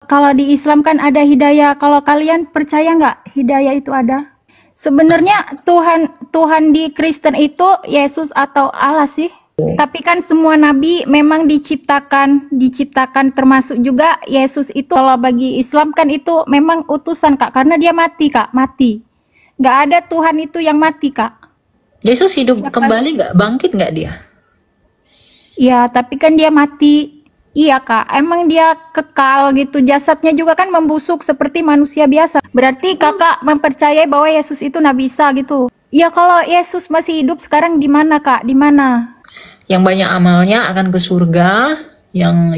Kalau di Islam kan ada hidayah. Kalau kalian percaya nggak hidayah itu ada? Sebenarnya Tuhan di Kristen itu Yesus atau Allah sih. Tapi kan semua nabi memang diciptakan termasuk juga Yesus itu. Kalau bagi Islam kan itu memang utusan Kak, karena dia mati Kak, mati. Nggak ada Tuhan itu yang mati Kak. Yesus hidup kembali nggak? Bangkit nggak dia? Iya, tapi kan dia mati. Iya Kak, emang dia kekal gitu. Jasadnya juga kan membusuk seperti manusia biasa. Berarti Kakak mempercayai bahwa Yesus itu Nabi Isa gitu. Ya kalau Yesus masih hidup sekarang di mana Kak? Di mana? Yang banyak amalnya akan ke surga, yang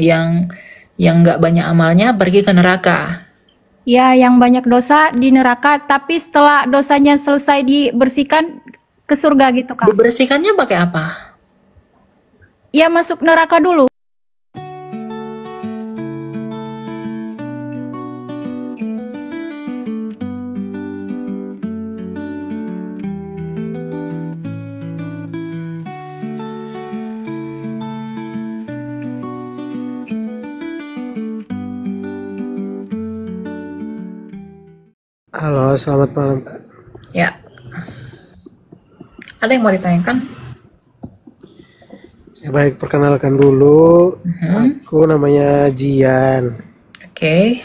nggak banyak amalnya pergi ke neraka. Ya, yang banyak dosa di neraka, tapi setelah dosanya selesai dibersihkan ke surga gitu Kak. Dibersihkannya pakai apa? Ya masuk neraka dulu. Halo, selamat malam Kak. Ya. Ada yang mau ditanyakan? Ya, baik, perkenalkan dulu. Aku namanya Jian. Oke.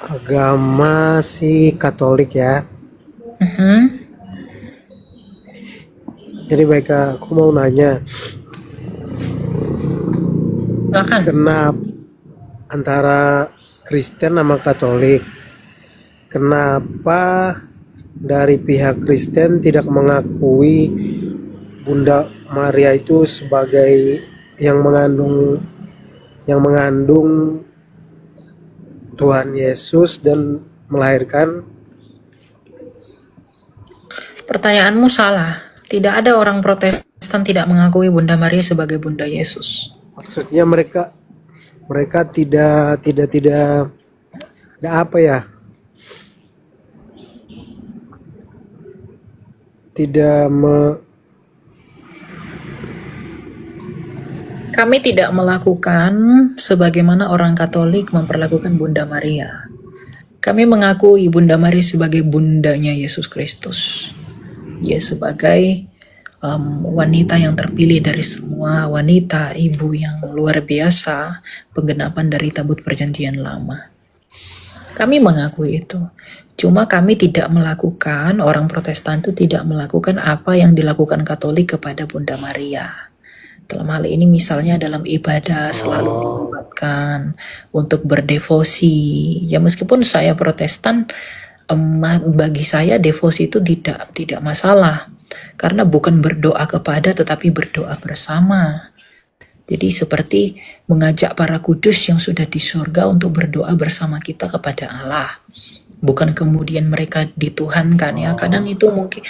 Agama sih Katolik ya. Jadi baik Kak, aku mau nanya, Silakan. kenapa antara Kristen sama Katolik, kenapa dari pihak Kristen tidak mengakui Bunda Maria itu sebagai yang mengandung Tuhan Yesus dan melahirkan? Pertanyaanmu salah. Tidak ada orang Protestan tidak mengakui Bunda Maria sebagai Bunda Yesus. Maksudnya mereka tidak apa ya? Kami tidak melakukan sebagaimana orang Katolik memperlakukan Bunda Maria. Kami mengakui Bunda Maria sebagai bundanya Yesus Kristus. Dia sebagai wanita yang terpilih dari semua wanita, ibu yang luar biasa, penggenapan dari tabut perjanjian lama. Kami mengakui itu. Cuma kami tidak melakukan, orang Protestan itu tidak melakukan apa yang dilakukan Katolik kepada Bunda Maria. Dalam hal ini misalnya dalam ibadah selalu dilibatkan untuk berdevosi. Ya meskipun saya Protestan, bagi saya devosi itu tidak masalah. Karena bukan berdoa kepada tetapi berdoa bersama. Jadi seperti mengajak para kudus yang sudah di surga untuk berdoa bersama kita kepada Allah. Bukan kemudian mereka dituhankan ya. Kadang itu mungkin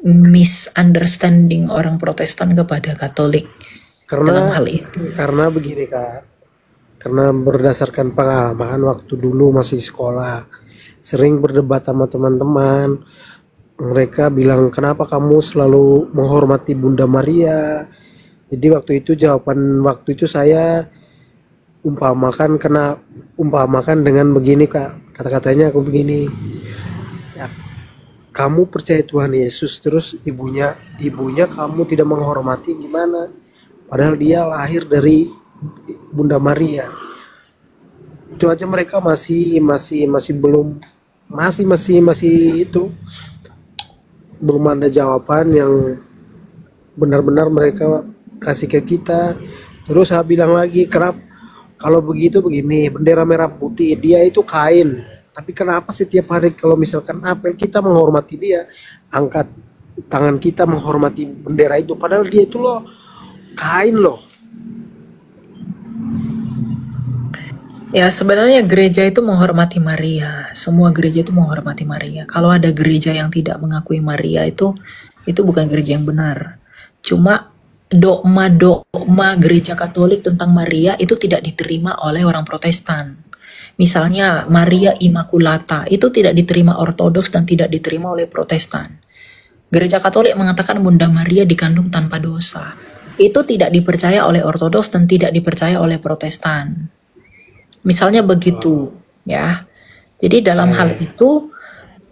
misunderstanding orang Protestan kepada Katolik dalam hal itu. Karena begini Kak, karena berdasarkan pengalaman waktu dulu masih sekolah, sering berdebat sama teman-teman. Mereka bilang, kenapa kamu selalu menghormati Bunda Maria? Jadi waktu itu saya umpamakan dengan begini Kak, kata-katanya aku begini, ya, kamu percaya Tuhan Yesus terus ibunya kamu tidak menghormati, gimana? Padahal dia lahir dari Bunda Maria. Itu aja mereka masih belum ada jawaban yang benar-benar mereka kasih ke kita. Terus saya bilang lagi, kenapa kalau begitu begini, bendera merah putih dia itu kain, tapi kenapa setiap hari kalau misalkan apel kita menghormati dia, angkat tangan kita menghormati bendera itu, padahal dia itu loh kain loh. Ya sebenarnya gereja itu menghormati Maria. Semua gereja itu menghormati Maria. Kalau ada gereja yang tidak mengakui Maria itu bukan gereja yang benar. Cuma dogma gereja Katolik tentang Maria itu tidak diterima oleh orang Protestan. Misalnya Maria Immaculata itu tidak diterima Ortodoks dan tidak diterima oleh Protestan. Gereja Katolik mengatakan Bunda Maria dikandung tanpa dosa. itu tidak dipercaya oleh Ortodoks dan tidak dipercaya oleh Protestan. Misalnya begitu, ya. Jadi dalam hal itu,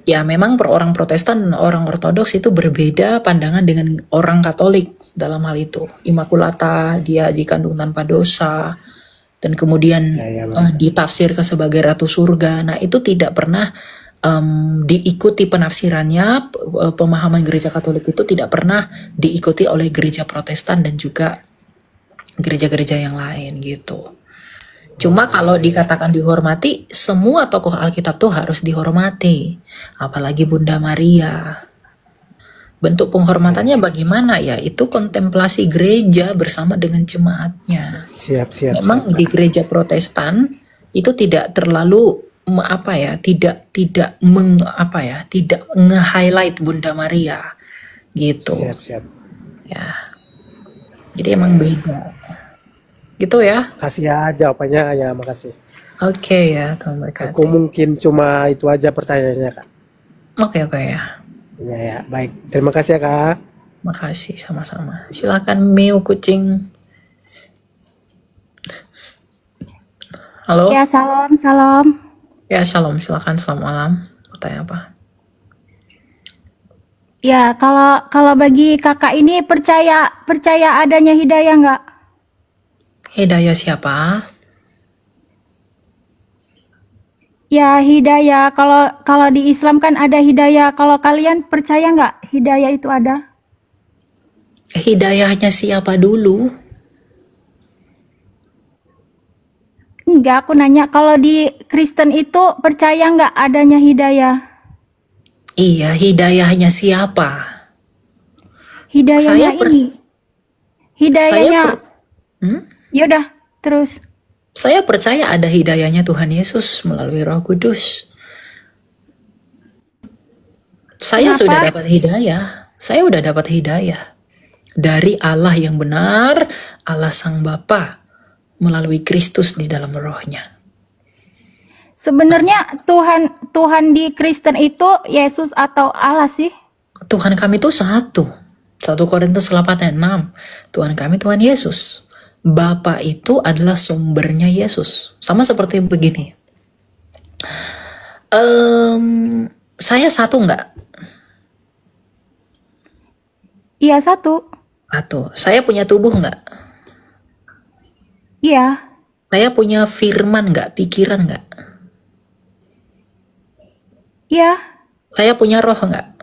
ya memang orang Protestan dan orang Ortodoks itu berbeda pandangan dengan orang Katolik dalam hal itu. Immaculata, dia dikandung tanpa dosa, dan kemudian ditafsirkan sebagai Ratu Surga. Nah, itu tidak pernah diikuti penafsirannya, pemahaman gereja Katolik itu tidak pernah diikuti oleh gereja Protestan dan juga gereja-gereja yang lain gitu. Cuma kalau dikatakan dihormati, semua tokoh Alkitab tuh harus dihormati, apalagi Bunda Maria. Bentuk penghormatannya bagaimana ya? Itu kontemplasi gereja bersama dengan jemaatnya. Siap. Memang di gereja Protestan itu tidak terlalu tidak nge-highlight Bunda Maria gitu. Siap. Ya. Jadi emang beda. Gitu ya. Kasih ya jawabannya ya, makasih. Oke ya, Tuhan berkati. Aku mungkin cuma itu aja pertanyaannya, Kak. Oke ya. Ya, baik. Terima kasih ya, Kak. Makasih, sama-sama. Silakan Miu kucing. Halo? Ya, salam. Ya, shalom. Silakan, selamat malam. Mau tanya apa? Ya, kalau bagi kakak ini percaya adanya hidayah nggak? Hidayah siapa? Ya, hidayah. Kalau di Islam kan ada hidayah. Kalau kalian percaya nggak hidayah itu ada? Hidayahnya siapa dulu? Enggak, aku nanya kalau di Kristen itu percaya nggak adanya hidayah? Iya, hidayahnya siapa? Hidayahnya ini. Hidayahnya. Yaudah, terus. Saya percaya ada hidayahnya Tuhan Yesus melalui Roh Kudus. Saya sudah dapat hidayah. Saya udah dapat hidayah dari Allah yang benar, Allah Sang Bapa, melalui Kristus di dalam Rohnya. Sebenarnya Tuhan di Kristen itu Yesus atau Allah sih? Tuhan kami itu satu. 1 Korintus 8:6. Tuhan kami Tuhan Yesus. Bapa itu adalah sumbernya Yesus. Sama seperti begini. Saya satu nggak? Iya, satu. Satu. Saya punya tubuh nggak? Iya. Saya punya firman nggak? Pikiran nggak? Iya. Saya punya roh nggak?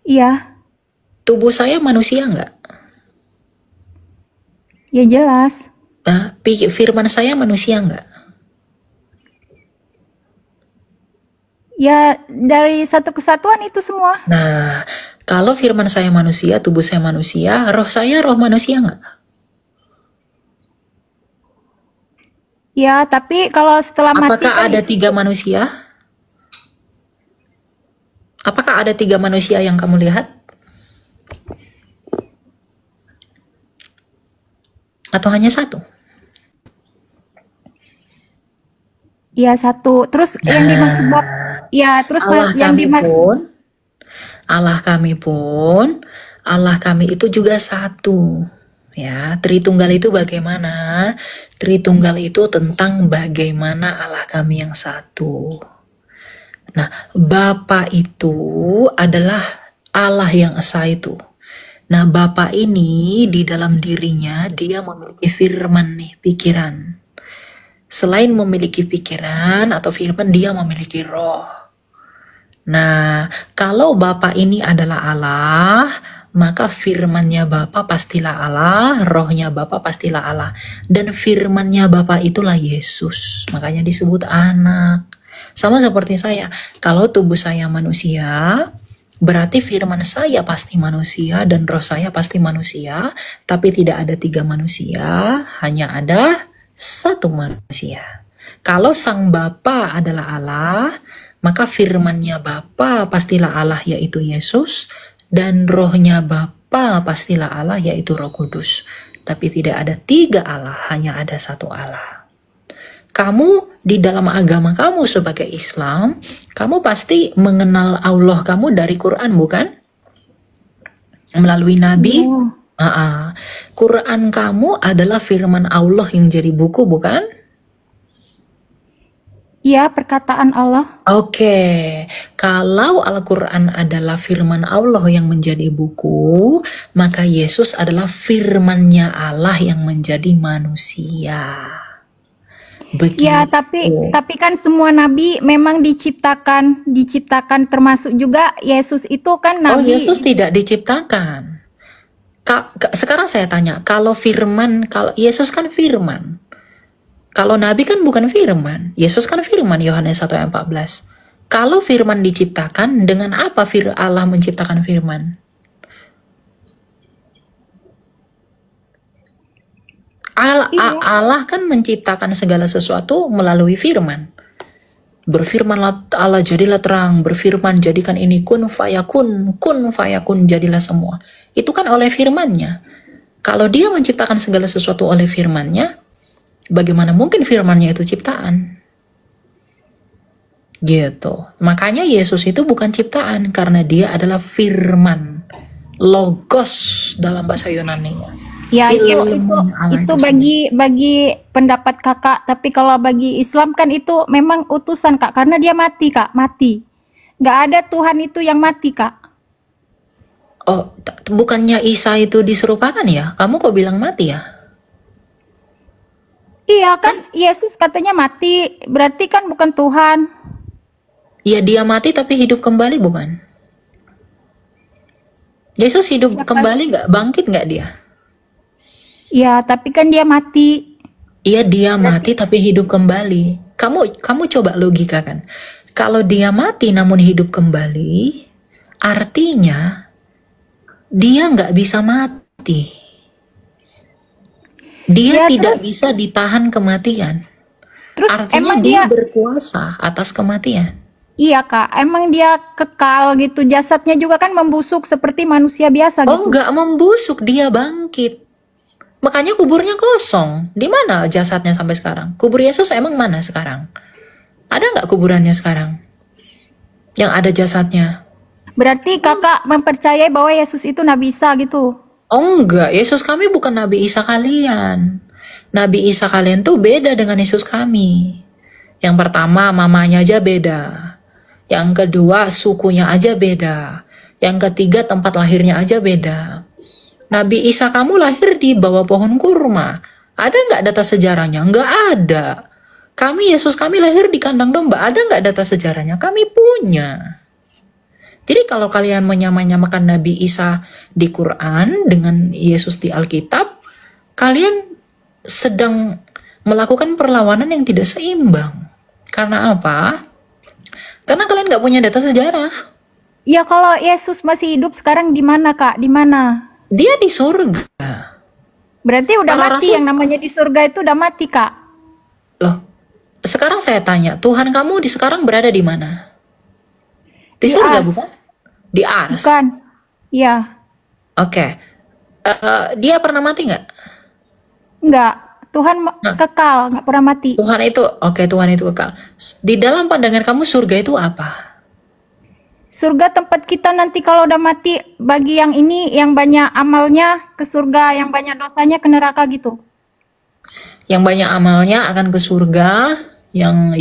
Iya. Tubuh saya manusia nggak? Ya jelas. Nah, firman saya manusia nggak? Ya dari satu kesatuan itu semua. Nah, kalau firman saya manusia, tubuh saya manusia, roh saya roh manusia nggak? Ya, tapi kalau setelah mati Apakah ada 3 manusia? Apakah ada 3 manusia yang kamu lihat? Atau hanya satu? Ya, satu. Terus yang dimaksud Bob, ya terus yang dimaksud Allah kami itu juga satu. Ya, Tritunggal itu bagaimana? Tritunggal itu tentang bagaimana Allah kami yang satu. Nah, Bapa itu adalah Allah yang esa itu. Nah, Bapa ini di dalam dirinya dia memiliki firman nih, pikiran. Selain memiliki pikiran atau firman, dia memiliki roh. Nah, kalau Bapa ini adalah Allah, maka firmannya Bapa pastilah Allah, rohnya Bapa pastilah Allah. Dan firmannya Bapa itulah Yesus. Makanya disebut anak. Sama seperti saya, kalau tubuh saya manusia, berarti firman saya pasti manusia dan roh saya pasti manusia, tapi tidak ada 3 manusia, hanya ada 1 manusia. Kalau Sang Bapa adalah Allah, maka firmannya Bapa pastilah Allah yaitu Yesus, dan rohnya Bapa pastilah Allah yaitu Roh Kudus. Tapi tidak ada 3 Allah, hanya ada 1 Allah. Kamu di dalam agama kamu sebagai Islam, kamu pasti mengenal Allah kamu dari Quran, bukan? Melalui Nabi. Quran kamu adalah firman Allah yang jadi buku, bukan? Iya, perkataan Allah. Oke, kalau Al-Quran adalah firman Allah yang menjadi buku, maka Yesus adalah firman-Nya Allah yang menjadi manusia. Ya, Begitu. tapi kan semua nabi memang diciptakan termasuk juga Yesus itu kan Oh, nabi. Yesus tidak diciptakan. Sekarang saya tanya, kalau Yesus kan firman. Kalau nabi kan bukan firman. Yesus kan firman, Yohanes 1 ayat 14. Kalau firman diciptakan, dengan apa Allah menciptakan firman? Iya. Allah kan menciptakan segala sesuatu melalui firman. Berfirmanlah Allah, jadilah terang. Berfirman, jadikan ini kun fayakun, jadilah semua. Itu kan oleh firman-Nya. Kalau dia menciptakan segala sesuatu oleh firman-Nya, bagaimana mungkin firman-Nya itu ciptaan? Gitu. Makanya Yesus itu bukan ciptaan, karena dia adalah firman. Logos dalam bahasa Yunani-nya. Ya, Ilmunya Allah itu sendiri. bagi pendapat Kakak, tapi kalau bagi Islam kan itu memang utusan, Kak, karena dia mati, Kak, mati. Nggak ada Tuhan itu yang mati, Kak. Oh, bukannya Isa itu diserupakan ya? Kamu kok bilang mati ya? Iya kan, Yesus katanya mati, berarti kan bukan Tuhan. Ya, dia mati tapi hidup kembali, bukan? Yesus hidup kembali nggak? Bangkit nggak dia? Ya, tapi kan dia mati. Iya, dia mati tapi hidup kembali. Kamu coba logikakan. Kalau dia mati namun hidup kembali, artinya dia nggak bisa mati. Dia Ya, tidak bisa ditahan kematian. Terus Artinya emang dia berkuasa atas kematian. iya, Kak, emang dia kekal gitu, jasadnya juga kan membusuk seperti manusia biasa Oh, gitu. nggak membusuk, dia bangkit. Makanya kuburnya kosong. Di mana jasadnya sampai sekarang? Kubur Yesus emang mana sekarang? Ada nggak kuburannya sekarang? Yang ada jasadnya? Berarti Kakak mempercayai bahwa Yesus itu Nabi Isa gitu. Oh enggak, Yesus kami bukan Nabi Isa kalian. Nabi Isa kalian tuh beda dengan Yesus kami. Yang pertama, mamanya aja beda. Yang kedua, sukunya aja beda. Yang ketiga, tempat lahirnya aja beda. Nabi Isa kamu lahir di bawah pohon kurma. Ada nggak data sejarahnya? Nggak ada. Yesus kami lahir di kandang domba. Ada nggak data sejarahnya? Kami punya. Jadi kalau kalian menyamakan Nabi Isa di Quran dengan Yesus di Alkitab, kalian sedang melakukan perlawanan yang tidak seimbang. Karena apa? Karena kalian nggak punya data sejarah. Ya, kalau Yesus masih hidup sekarang di mana, Kak? Di mana? Dia di surga. Berarti udah Para mati, rasul- yang namanya di surga itu udah mati, Kak. Loh, sekarang saya tanya, Tuhan kamu sekarang berada di mana? Di Di surga Ars. bukan? Di Ars. Bukan. Iya. Oke. Dia pernah mati nggak? Enggak. Tuhan Nah. kekal, nggak pernah mati. Tuhan itu kekal. Di dalam pandangan kamu surga itu apa? Surga tempat kita nanti kalau udah mati, bagi yang ini, yang banyak amalnya ke surga, yang banyak dosanya ke neraka gitu. Yang banyak amalnya akan ke surga, yang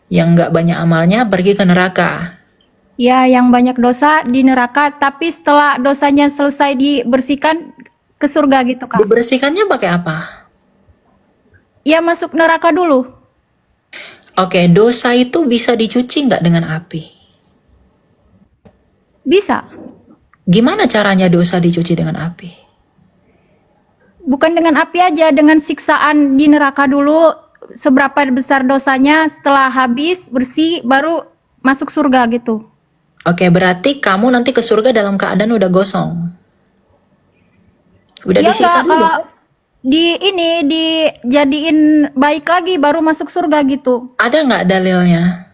nggak banyak amalnya pergi ke neraka. Ya, yang banyak dosa di neraka, tapi setelah dosanya selesai dibersihkan ke surga gitu, Kak. Dibersihkannya pakai apa? Ya, masuk neraka dulu. Oke, dosa itu bisa dicuci nggak dengan api? Bisa. Gimana caranya dosa dicuci dengan api? Bukan dengan api aja, dengan siksaan di neraka dulu, seberapa besar dosanya, setelah habis, bersih, baru masuk surga gitu. Oke, berarti kamu nanti ke surga dalam keadaan udah gosong. Udah Ya disiksa enggak, dulu. kalau dijadiin baik lagi, baru masuk surga gitu. Ada nggak dalilnya?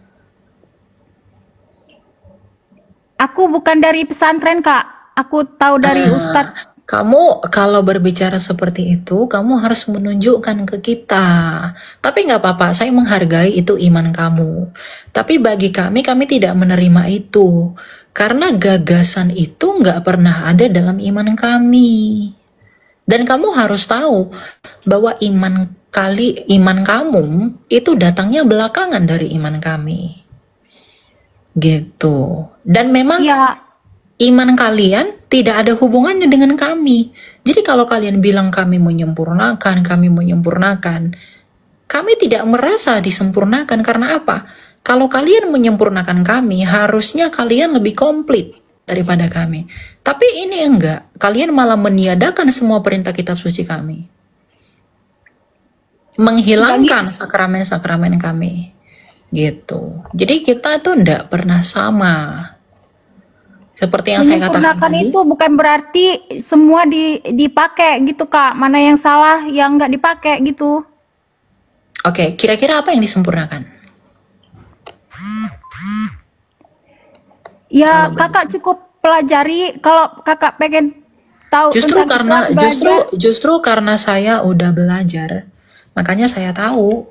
Aku bukan dari pesantren, Kak. Aku tahu dari Ustadz. Kamu kalau berbicara seperti itu, kamu harus menunjukkan ke kita. Tapi nggak apa-apa, saya menghargai itu iman kamu. Tapi bagi kami tidak menerima itu. Karena gagasan itu nggak pernah ada dalam iman kami. Dan kamu harus tahu bahwa iman kamu itu datangnya belakangan dari iman kami. Gitu. Dan memang Ya, iman kalian tidak ada hubungannya dengan kami. Jadi kalau kalian bilang kami menyempurnakan, kami tidak merasa disempurnakan. Karena apa? Kalau kalian menyempurnakan kami, harusnya kalian lebih komplit daripada kami. Tapi ini enggak. Kalian malah meniadakan semua perintah kitab suci kami. Menghilangkan sakramen-sakramen kami. Gitu. Jadi kita tuh enggak pernah sama. Seperti yang saya katakan menyempurnakan tadi. itu bukan berarti semua dipakai gitu Kak. Mana yang salah, yang nggak dipakai gitu. Oke, kira-kira apa yang disempurnakan? Ya, Kakak cukup pelajari kalau Kakak pengen tahu Justru tentang karena Islam, belajar. justru karena saya udah belajar, makanya saya tahu.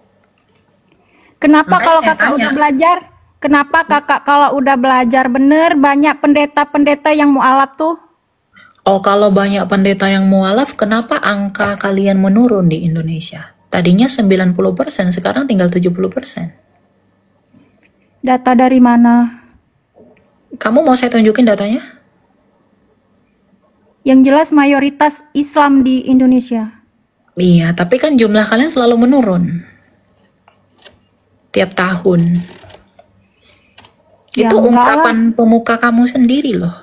Kenapa Makanya kalau saya Kakak tanya. udah belajar? Kenapa Kakak kalau udah belajar bener banyak pendeta-pendeta yang mualaf tuh? Oh, kalau banyak pendeta yang mualaf, kenapa angka kalian menurun di Indonesia? Tadinya 90%, sekarang tinggal 70%. Data dari mana? Kamu mau saya tunjukin datanya? Yang jelas mayoritas Islam di Indonesia. Iya, tapi kan jumlah kalian selalu menurun. Tiap tahun. Ya Itu enggak lah. ungkapan pemuka kamu sendiri loh.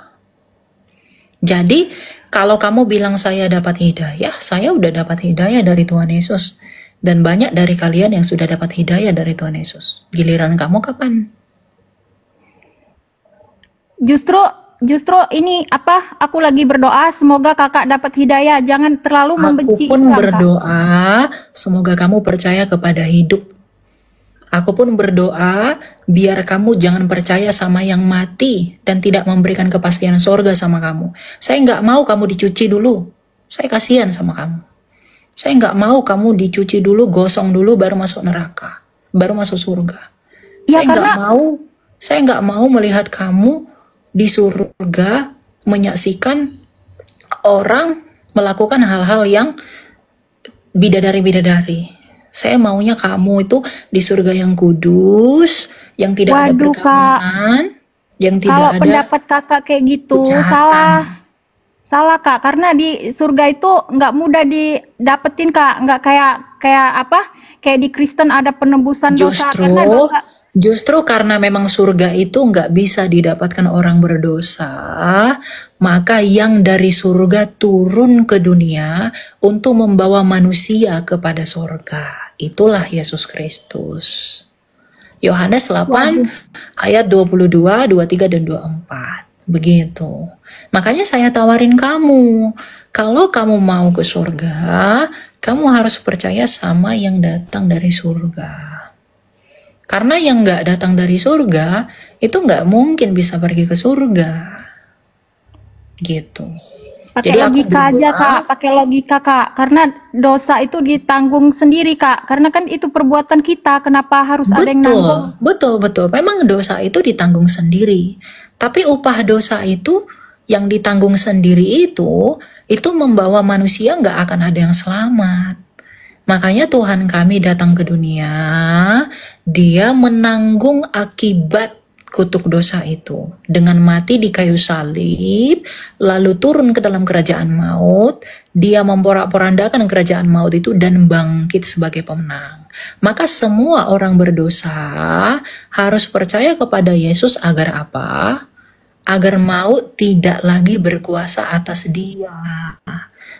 Jadi, kalau kamu bilang saya dapat hidayah, saya udah dapat hidayah dari Tuhan Yesus. Dan banyak dari kalian yang sudah dapat hidayah dari Tuhan Yesus. Giliran kamu kapan? Justru ini apa? Aku lagi berdoa semoga Kakak dapat hidayah. Jangan terlalu Aku membenci pun Islam, Kak. berdoa, semoga kamu percaya kepada hidup. Aku pun berdoa, biar kamu jangan percaya sama yang mati dan tidak memberikan kepastian sorga sama kamu. Saya nggak mau kamu dicuci dulu. Saya kasihan sama kamu. Saya nggak mau kamu dicuci dulu, gosong dulu, baru masuk neraka, baru masuk surga. Ya, Saya nggak mau melihat kamu di surga menyaksikan orang melakukan hal-hal yang bidadari-bidadari. Saya maunya kamu itu di surga yang kudus, yang tidak ada Waduh, Kak. perkawinan, yang Kalau tidak ada pendapat Kakak kayak gitu kejahatan. salah Kak. Karena di surga itu nggak mudah didapetin Kak. Nggak kayak apa? Kayak di Kristen ada penebusan dosa. Karena dosa. Justru karena memang surga itu nggak bisa didapatkan orang berdosa, maka yang dari surga turun ke dunia untuk membawa manusia kepada surga. Itulah Yesus Kristus. Yohanes 8 ayat 22, 23, dan 24. Begitu. Makanya saya tawarin kamu, kalau kamu mau ke surga, kamu harus percaya sama yang datang dari surga. Karena yang nggak datang dari surga, itu nggak mungkin bisa pergi ke surga. Gitu. Pakai Jadi aku logika aja berdoa, Kak. Pakai logika Kak. Karena dosa itu ditanggung sendiri Kak. Karena kan itu perbuatan kita. Kenapa harus ada yang nanggung? betul. Memang dosa itu ditanggung sendiri. Tapi upah dosa itu yang ditanggung sendiri itu membawa manusia nggak akan ada yang selamat. Makanya Tuhan kami datang ke dunia, Dia menanggung akibat kutuk dosa itu dengan mati di kayu salib, lalu turun ke dalam kerajaan maut. Dia memporak-porandakan kerajaan maut itu dan bangkit sebagai pemenang. Maka semua orang berdosa harus percaya kepada Yesus agar apa? Agar maut tidak lagi berkuasa atas dia,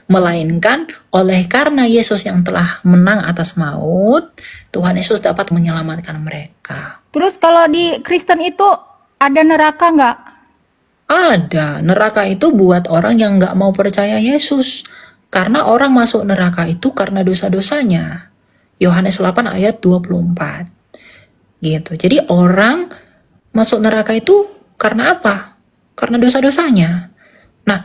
melainkan oleh karena Yesus yang telah menang atas maut, Tuhan Yesus dapat menyelamatkan mereka. Terus kalau di Kristen itu ada neraka nggak? Ada, neraka itu buat orang yang nggak mau percaya Yesus. Karena orang masuk neraka itu karena dosa-dosanya. Yohanes 8 ayat 24. Gitu. Jadi orang masuk neraka itu karena apa? Karena dosa-dosanya. Nah,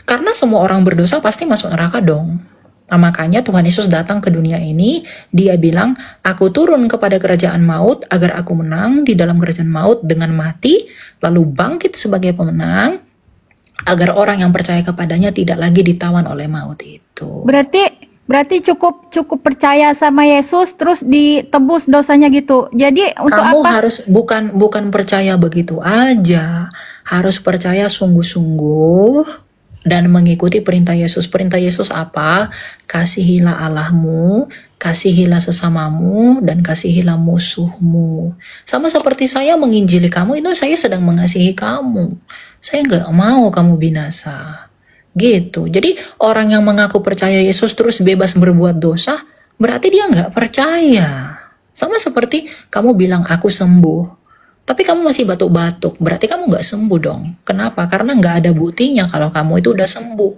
karena semua orang berdosa pasti masuk neraka dong. Nah, makanya Tuhan Yesus datang ke dunia ini, dia bilang, aku turun kepada kerajaan maut agar aku menang di dalam kerajaan maut dengan mati, lalu bangkit sebagai pemenang, agar orang yang percaya kepadanya tidak lagi ditawan oleh maut itu. Berarti cukup percaya sama Yesus terus ditebus dosanya gitu. Jadi untuk Kamu apa? harus bukan percaya begitu aja, harus percaya sungguh-sungguh dan mengikuti perintah Yesus. Perintah Yesus apa? Kasihilah Allahmu, kasihilah sesamamu, dan kasihilah musuhmu. Sama seperti saya menginjili kamu, itu saya sedang mengasihi kamu. Saya nggak mau kamu binasa. Gitu. Jadi orang yang mengaku percaya Yesus terus bebas berbuat dosa, berarti dia nggak percaya. Sama seperti kamu bilang aku sembuh, tapi kamu masih batuk-batuk, berarti kamu nggak sembuh dong. Kenapa? Karena nggak ada buktinya kalau kamu itu udah sembuh.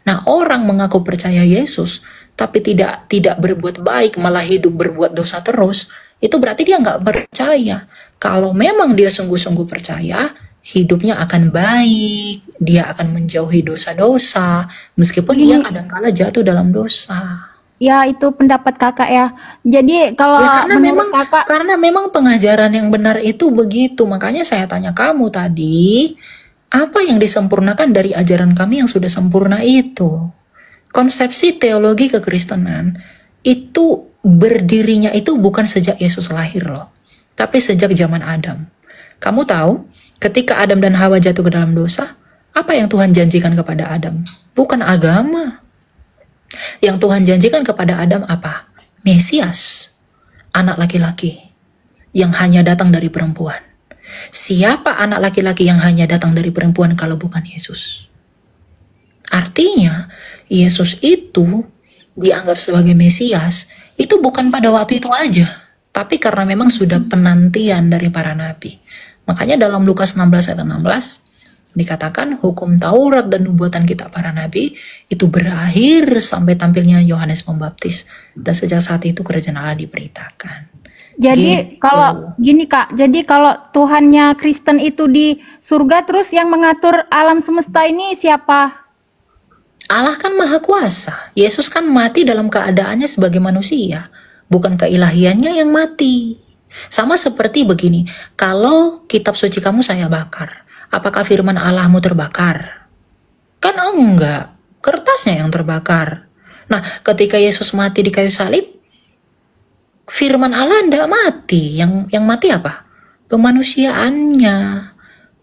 Nah, orang mengaku percaya Yesus, tapi tidak berbuat baik, malah hidup berbuat dosa terus, itu berarti dia nggak percaya. Kalau memang dia sungguh-sungguh percaya, hidupnya akan baik, dia akan menjauhi dosa-dosa, meskipun dia Gini, kadang-kala jatuh dalam dosa. ya itu pendapat kakak ya. Jadi kalau Ya menurut kakak, karena memang pengajaran yang benar itu begitu. Makanya saya tanya kamu tadi, apa yang disempurnakan dari ajaran kami yang sudah sempurna itu? Konsepsi teologi kekristenan itu berdirinya itu bukan sejak Yesus lahir loh, tapi sejak zaman Adam. Kamu tahu, ketika Adam dan Hawa jatuh ke dalam dosa, apa yang Tuhan janjikan kepada Adam? Bukan agama. Yang Tuhan janjikan kepada Adam apa? Mesias, anak laki-laki yang hanya datang dari perempuan. Siapa anak laki-laki yang hanya datang dari perempuan kalau bukan Yesus? Artinya, Yesus itu dianggap sebagai Mesias, itu bukan pada waktu itu aja, tapi karena memang sudah penantian dari para nabi. Makanya dalam Lukas 16 ayat 16, dikatakan hukum Taurat dan nubuatan kita para nabi itu berakhir sampai tampilnya Yohanes Pembaptis, dan sejak saat itu kerajaan Allah diberitakan. jadi Gitu. kalau gini Kak, jadi kalau Tuhannya Kristen itu di surga, terus yang mengatur alam semesta ini siapa? Allah kan maha kuasa. Yesus kan mati dalam keadaannya sebagai manusia, bukan keilahiannya yang mati. Sama seperti begini, kalau kitab suci kamu saya bakar, apakah firman Allahmu terbakar? Kan enggak, kertasnya yang terbakar. Nah, ketika Yesus mati di kayu salib, firman Allah enggak mati. Yang mati apa? Kemanusiaannya.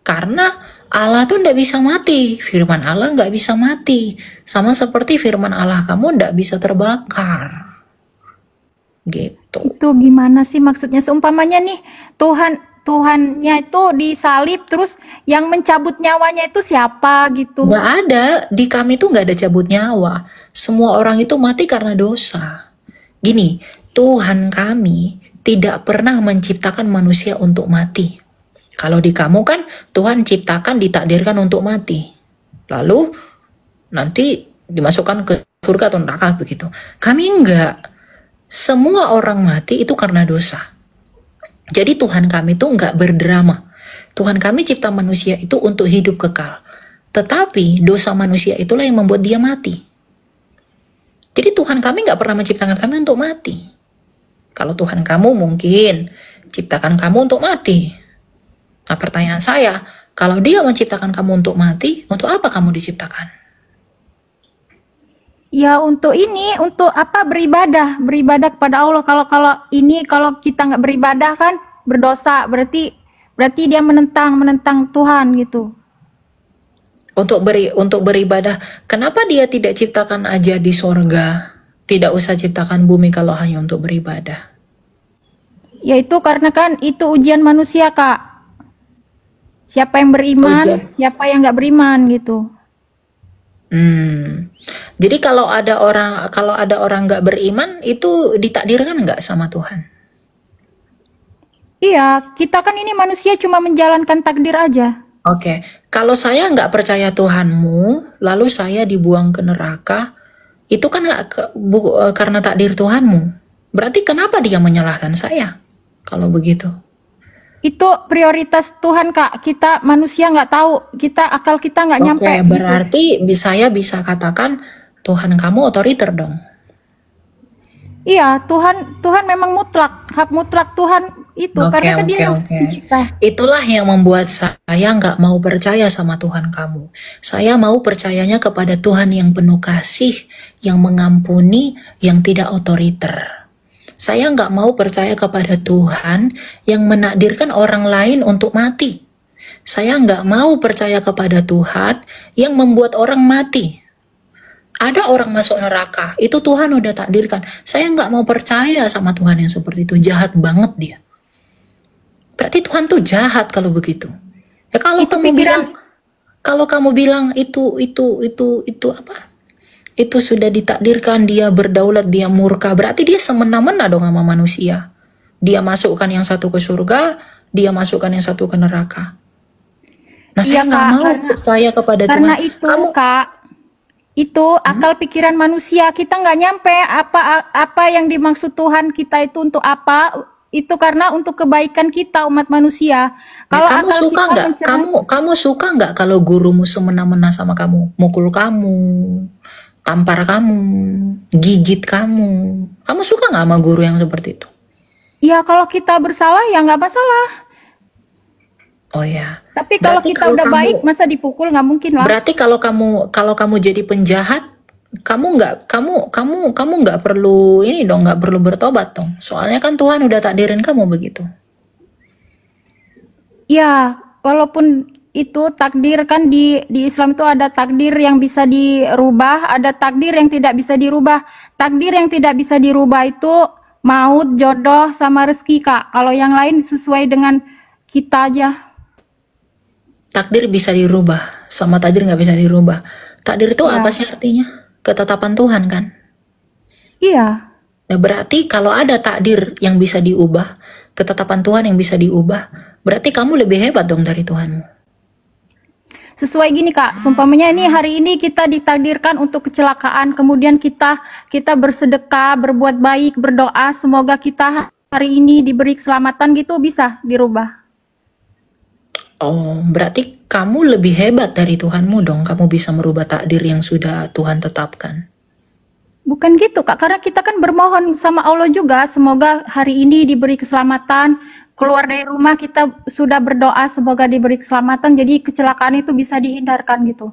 Karena Allah tuh enggak bisa mati. Firman Allah enggak bisa mati. Sama seperti firman Allah kamu enggak bisa terbakar. Gitu. Itu gimana sih maksudnya? Seumpamanya nih Tuhannya itu disalib, terus yang mencabut nyawanya itu siapa gitu? Nggak ada, di kami tuh nggak ada cabut nyawa. Semua orang itu mati karena dosa. Gini, Tuhan kami tidak pernah menciptakan manusia untuk mati. Kalau di kamu kan Tuhan ciptakan, ditakdirkan untuk mati. Lalu nanti dimasukkan ke surga atau neraka begitu. Kami enggak. Semua orang mati itu karena dosa. Jadi Tuhan kami itu enggak berdrama. Tuhan kami cipta manusia itu untuk hidup kekal. Tetapi dosa manusia itulah yang membuat dia mati. Jadi Tuhan kami enggak pernah menciptakan kami untuk mati. Kalau Tuhan kamu mungkin ciptakan kamu untuk mati. Nah, pertanyaan saya, kalau dia menciptakan kamu untuk mati, untuk apa kamu diciptakan? Ya untuk ini, untuk apa? Beribadah kepada Allah. Kalau kita nggak beribadah kan berdosa, berarti dia menentang Tuhan gitu. Untuk beribadah, kenapa dia tidak ciptakan aja di sorga? Tidak usah ciptakan bumi kalau hanya untuk beribadah. Ya itu karena kan itu ujian manusia Kak. Siapa yang beriman, siapa yang nggak beriman gitu. Jadi kalau ada orang nggak beriman itu ditakdirkan nggak sama Tuhan? Iya, kita kan ini manusia cuma menjalankan takdir aja. Oke, kalau saya nggak percaya Tuhanmu, lalu saya dibuang ke neraka, itu kan karena takdir Tuhanmu. Berarti kenapa dia menyalahkan saya? Kalau begitu. Itu prioritas Tuhan Kak. Kita manusia nggak tahu, akal kita nggak nyampe. Oke, berarti saya bisa katakan Tuhan kamu otoriter dong. Iya, Tuhan memang mutlak, hak mutlak Tuhan itu Oke, karena kan oke, dia yang oke. mencipta. Itulah yang membuat saya nggak mau percaya sama Tuhan kamu. Saya mau percayanya kepada Tuhan yang penuh kasih, yang mengampuni, yang tidak otoriter. Saya nggak mau percaya kepada Tuhan yang menakdirkan orang lain untuk mati. Saya nggak mau percaya kepada Tuhan yang membuat orang mati. Ada orang masuk neraka, itu Tuhan udah takdirkan. Saya nggak mau percaya sama Tuhan yang seperti itu, jahat banget dia. Berarti Tuhan tuh jahat kalau begitu. Ya kalau Itu kamu bilang, pikiran kalau kamu bilang itu apa? Itu sudah ditakdirkan, dia berdaulat, dia murka, berarti dia semena-mena dong sama manusia. Dia masukkan yang satu ke surga, dia masukkan yang satu ke neraka. Nah, iya saya nggak Kak, mau percaya kepada Tuhan. karena itu Kamu Kak, itu akal pikiran manusia. Kita nggak nyampe apa yang dimaksud Tuhan kita itu untuk apa. Itu karena untuk kebaikan kita umat manusia. Ya, Kalau kamu akal suka kita nggak? Kamu suka nggak kalau gurumu semena-mena sama kamu, mukul kamu, tampar kamu, gigit kamu? Kamu suka nggak sama guru yang seperti itu? Ya kalau kita bersalah ya nggak masalah. Oh ya. Tapi kalau Berarti kita kalau udah kamu, baik masa dipukul, nggak mungkin lah. berarti kalau kamu jadi penjahat, kamu nggak perlu ini dong, nggak perlu bertobat dong. Soalnya kan Tuhan udah takdirin kamu begitu. Ya walaupun itu takdir kan di Islam itu ada takdir yang bisa dirubah, ada takdir yang tidak bisa dirubah. Takdir yang tidak bisa dirubah itu maut, jodoh, sama rezeki Kak. Kalau yang lain sesuai dengan kita aja. Takdir bisa dirubah, sama takdir nggak bisa dirubah. Takdir itu apa Ya, sih artinya? Ketetapan Tuhan kan? iya. Nah, berarti kalau ada takdir yang bisa diubah, ketetapan Tuhan yang bisa diubah, berarti kamu lebih hebat dong dari Tuhanmu. Sesuai gini Kak, seumpamanya ini hari ini kita ditakdirkan untuk kecelakaan, kemudian kita bersedekah, berbuat baik, berdoa, semoga kita hari ini diberi keselamatan gitu bisa dirubah. Oh, berarti kamu lebih hebat dari Tuhanmu dong. Kamu bisa merubah takdir yang sudah Tuhan tetapkan. Bukan gitu Kak, karena kita kan bermohon sama Allah juga, semoga hari ini diberi keselamatan, keluar dari rumah kita sudah berdoa semoga diberi keselamatan, jadi kecelakaan itu bisa dihindarkan gitu.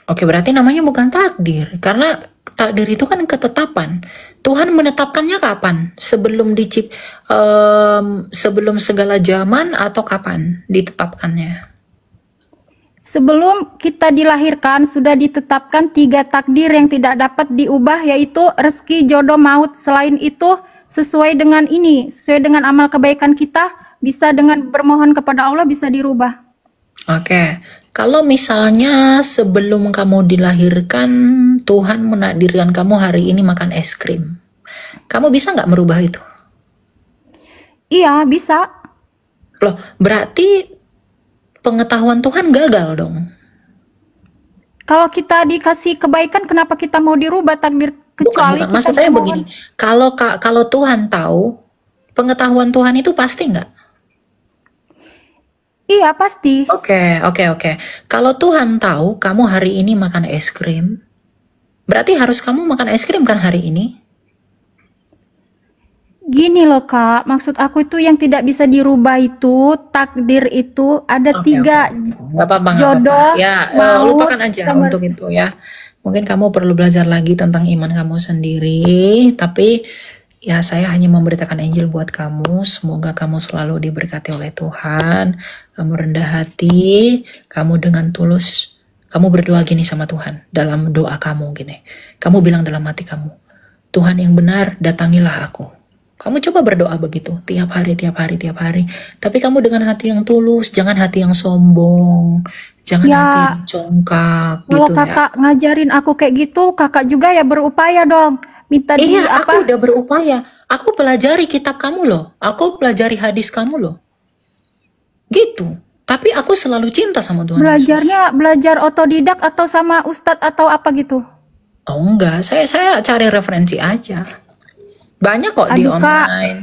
Oke, berarti namanya bukan takdir. Karena takdir itu kan ketetapan. Tuhan menetapkannya kapan? Sebelum segala zaman atau kapan ditetapkannya? Sebelum kita dilahirkan sudah ditetapkan 3 takdir yang tidak dapat diubah, yaitu rezeki, jodoh, maut. Selain itu sesuai dengan amal kebaikan kita, bisa dengan bermohon kepada Allah bisa dirubah. Oke, kalau misalnya sebelum kamu dilahirkan, Tuhan menakdirkan kamu hari ini makan es krim. Kamu bisa nggak merubah itu? Iya, bisa. Loh, berarti pengetahuan Tuhan gagal dong. Kalau kita dikasih kebaikan, kenapa kita mau dirubah takdir? Bukan. Kecuali kita Maksud saya bermohon. begini, kalau Tuhan tahu, pengetahuan Tuhan itu pasti nggak? Iya, pasti. Oke. Kalau Tuhan tahu kamu hari ini makan es krim, berarti harus kamu makan es krim kan hari ini? Gini loh Kak, maksud aku itu yang tidak bisa dirubah itu, takdir itu ada Oke. 3, Nggak apa-apa. jodoh, Ya, maut, lupakan aja sama untuk itu ya. Mungkin kamu perlu belajar lagi tentang iman kamu sendiri, tapi ya saya hanya memberitakan Injil buat kamu. Semoga kamu selalu diberkati oleh Tuhan. Kamu rendah hati, kamu dengan tulus, kamu berdoa gini sama Tuhan dalam doa kamu gini. Kamu bilang dalam hati kamu, Tuhan yang benar, datangilah aku. Kamu coba berdoa begitu tiap hari. Tapi kamu dengan hati yang tulus, jangan hati yang sombong, jangan hati Ya, yang congkak kalau gitu ya. kakak ngajarin aku kayak gitu, kakak juga ya berupaya dong. Minta di Iya, aku apa? udah berupaya. Aku pelajari kitab kamu loh. Aku pelajari hadis kamu loh. Gitu. Tapi aku selalu cinta sama Tuhan Yesus. Belajarnya belajar otodidak atau sama ustadz atau apa gitu? Oh enggak, saya cari referensi aja. Banyak kok di Aduh Kak, online.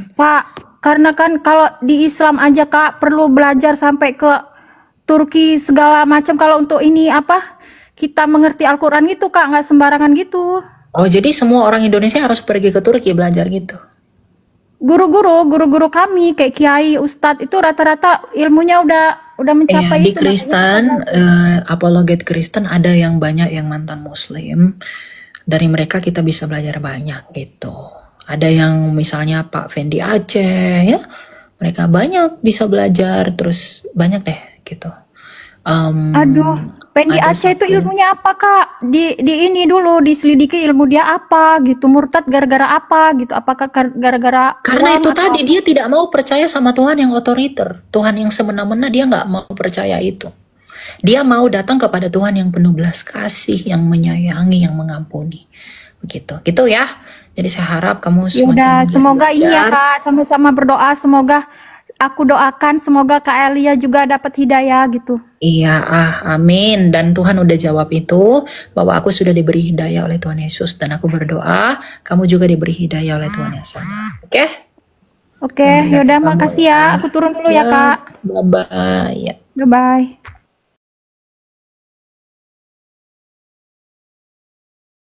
karena kan kalau di Islam aja Kak perlu belajar sampai ke Turki segala macam. Kalau untuk ini apa kita mengerti Al-Quran gitu Kak, nggak sembarangan gitu. Oh, jadi semua orang Indonesia harus pergi ke Turki belajar gitu? Guru-guru kami kayak kiai, ustadz itu rata-rata ilmunya udah Iya, mencapai di itu, makanya kita Kristen, belajar. apologet Kristen ada yang banyak yang mantan Muslim. Dari mereka kita bisa belajar banyak gitu. Ada yang misalnya Pak Fendi Aceh ya, mereka banyak bisa belajar, terus banyak deh gitu. Aduh, Pendi Ada Aceh itu satu, ilmunya apa, Kak? Di ini dulu diselidiki ilmu dia apa gitu. Murtad gara-gara apa gitu. Apakah gara-gara karena uang itu atau tadi apa? dia tidak mau percaya sama Tuhan yang otoriter, Tuhan yang semena-mena dia nggak mau percaya itu. Dia mau datang kepada Tuhan yang penuh belas kasih, yang menyayangi, yang mengampuni. Begitu, gitu ya. Jadi saya harap kamu Ya semakin udah, giat semoga ini ya belajar. Kak, sama-sama berdoa. Semoga aku doakan, semoga Kak Elia juga dapat hidayah gitu. Iya, amin. Dan Tuhan udah jawab itu, bahwa aku sudah diberi hidayah oleh Tuhan Yesus. Dan aku berdoa, kamu juga diberi hidayah oleh Tuhan yang sama. Oke? Oke, Tuhan memberkati yaudah kamu makasih ya. ya. Aku turun dulu ya Ya, Kak. bye-bye. Ya. Bye-bye.